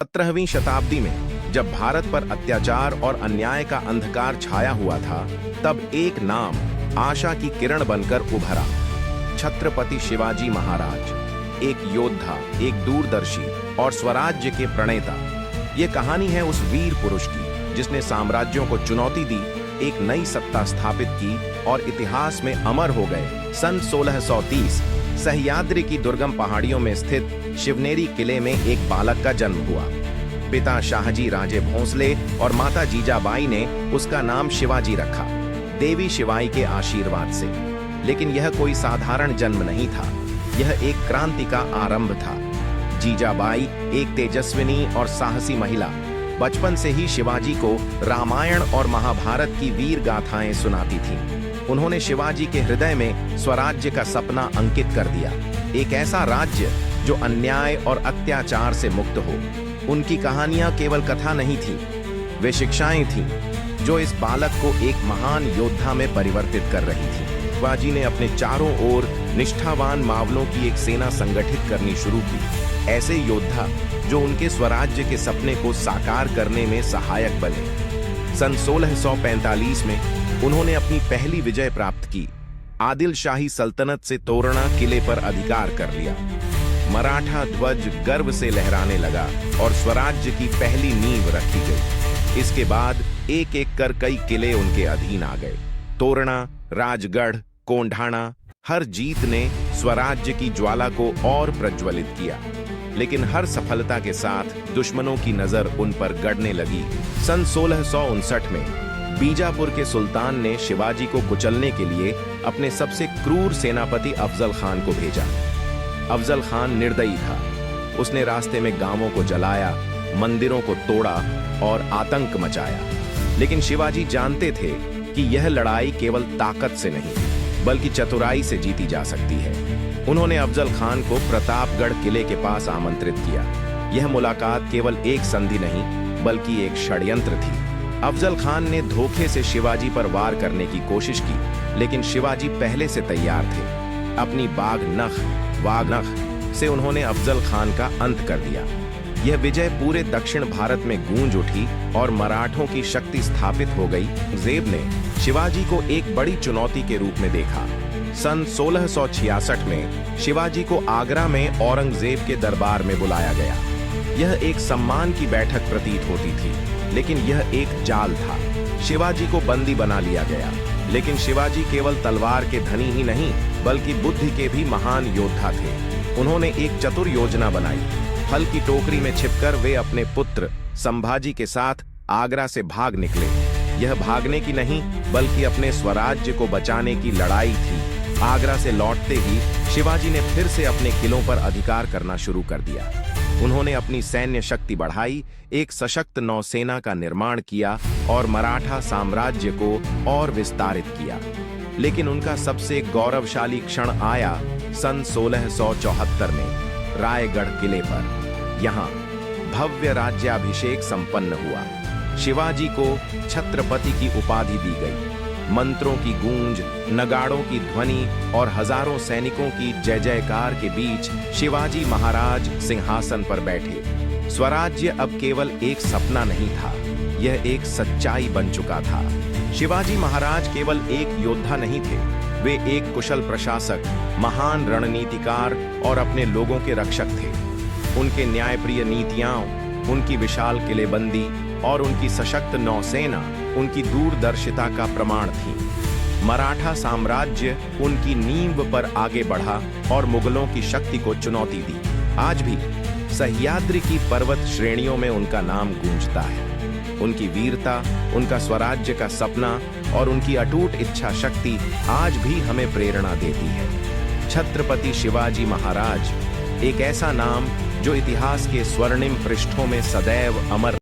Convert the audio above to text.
17वीं शताब्दी में जब भारत पर अत्याचार और अन्याय का अंधकार छाया हुआ था, तब एक नाम आशा की किरण बनकर उभरा। छत्रपति शिवाजी महाराज, एक योद्धा, एक दूरदर्शी और स्वराज्य के प्रणेता। ये कहानी है उस वीर पुरुष की जिसने साम्राज्यों को चुनौती दी, एक नई सत्ता स्थापित की और इतिहास में अमर हो गए। सन 1630 सह्याद्री की दुर्गम पहाड़ियों में स्थित शिवनेरी किले में एक बालक का जन्म हुआ। पिता शाहजी राजे भोंसले और माता जीजाबाई ने उसका नाम शिवाजी रखा, देवी शिवाई के आशीर्वाद से। लेकिन यह कोई साधारण जन्म नहीं था, यह एक क्रांति का आरंभ था। जीजाबाई एक तेजस्विनी और साहसी महिला, बचपन से ही शिवाजी को रामायण और महाभारत की वीर गाथाएं सुनाती थीं। उन्होंने शिवाजी के हृदय में स्वराज्य का सपना अंकित कर दिया, एक ऐसा राज्य जो अन्याय और अत्याचार से मुक्त हो। उनकी कहानियां केवल कथा नहीं थी, वे शिक्षाएं थीं जो इस बालक को एक महान योद्धा में परिवर्तित कर रही थी। शिवाजी ने अपने चारों ओर निष्ठावान मावलों की एक सेना संगठित करनी शुरू की, ऐसे योद्धा जो उनके स्वराज्य के सपने को साकार करने में सहायक बने। सन 1645 में उन्होंने अपनी पहली विजय प्राप्त की, आदिल शाही सल्तनत से तोरणा किले पर अधिकार कर लिया। मराठा ध्वज गर्व से लहराने लगा और स्वराज्य की पहली नींव रखी गई। इसके बाद एक एक कर कई किले उनके अधीन आ गए। तोरणा, राजगढ़, कोंढाणा, हर जीत ने स्वराज्य की ज्वाला को और प्रज्वलित किया। लेकिन हर सफलता के साथ दुश्मनों की नजर उन पर गड़ने लगी। सन 1659 में बीजापुर के सुल्तान ने शिवाजी को कुचलने के लिए अपने सबसे क्रूर सेनापति अफजल खान को भेजा। अफजल खान निर्दयी था, उसने रास्ते में गांवों को जलाया, मंदिरों को तोड़ा और आतंक मचाया। लेकिन शिवाजी जानते थे कि यह लड़ाई केवल ताकत से नहीं बल्कि चतुराई से जीती जा सकती है। उन्होंने अफजल खान को प्रतापगढ़ किले के पास आमंत्रित किया। यह मुलाकात केवल एक संधि नहीं बल्कि एक षड्यंत्र थी। अफजल खान ने धोखे से शिवाजी पर वार करने की कोशिश की, लेकिन शिवाजी पहले से तैयार थे। अपनी वागनख से उन्होंने अफजल खान का अंत कर दिया। यह विजय पूरे दक्षिण भारत में गूंज उठी और मराठों की शक्ति स्थापित हो गई। औरंगजेब ने शिवाजी को एक बड़ी चुनौती के रूप में देखा। सन 1666 में शिवाजी को आगरा में औरंगजेब के दरबार में बुलाया गया। यह एक सम्मान की बैठक प्रतीत होती थी, लेकिन यह एक जाल था। शिवाजी को बंदी बना लिया गया, लेकिन शिवाजी केवल तलवार के धनी ही नहीं बल्कि बुद्धि के भी महान योद्धा थे। उन्होंने एक चतुर योजना बनाई। फल की टोकरी में छिपकर वे अपने पुत्र संभाजी के साथ आगरा से भाग निकले। यह भागने की नहीं बल्कि अपने स्वराज्य को बचाने की लड़ाई थी। आगरा से लौटते ही शिवाजी ने फिर से अपने किलों पर अधिकार करना शुरू कर दिया। उन्होंने अपनी सैन्य शक्ति बढ़ाई, एक सशक्त नौसेना का निर्माण किया और मराठा साम्राज्य को और विस्तारित किया। लेकिन उनका सबसे गौरवशाली क्षण आया सन 1674 में रायगढ़ किले पर। यहाँ भव्य राज्याभिषेक संपन्न हुआ। शिवाजी को छत्रपति की उपाधि दी गई। मंत्रों की गूंज, नगाड़ों की ध्वनि और हजारों सैनिकों की जय जयकार के बीच शिवाजी महाराज सिंहासन पर बैठे। स्वराज्य अब केवल एक सपना नहीं था, यह एक सच्चाई बन चुका था। शिवाजी महाराज केवल एक योद्धा नहीं थे, वे एक कुशल प्रशासक, महान रणनीतिकार और अपने लोगों के रक्षक थे। उनके न्यायप्रिय नीतियां, उनकी विशाल किलेबंदी और उनकी सशक्त नौसेना उनकी दूरदर्शिता का प्रमाण थी। मराठा साम्राज्य उनकी नींव पर आगे बढ़ा और मुगलों की शक्ति को चुनौती दी। आज भी सह्याद्री की पर्वत श्रेणियों में उनका नाम गूंजता है। उनकी वीरता, उनका स्वराज्य का सपना और उनकी अटूट इच्छा शक्ति आज भी हमें प्रेरणा देती है। छत्रपति शिवाजी महाराज, एक ऐसा नाम जो इतिहास के स्वर्णिम पृष्ठों में सदैव अमर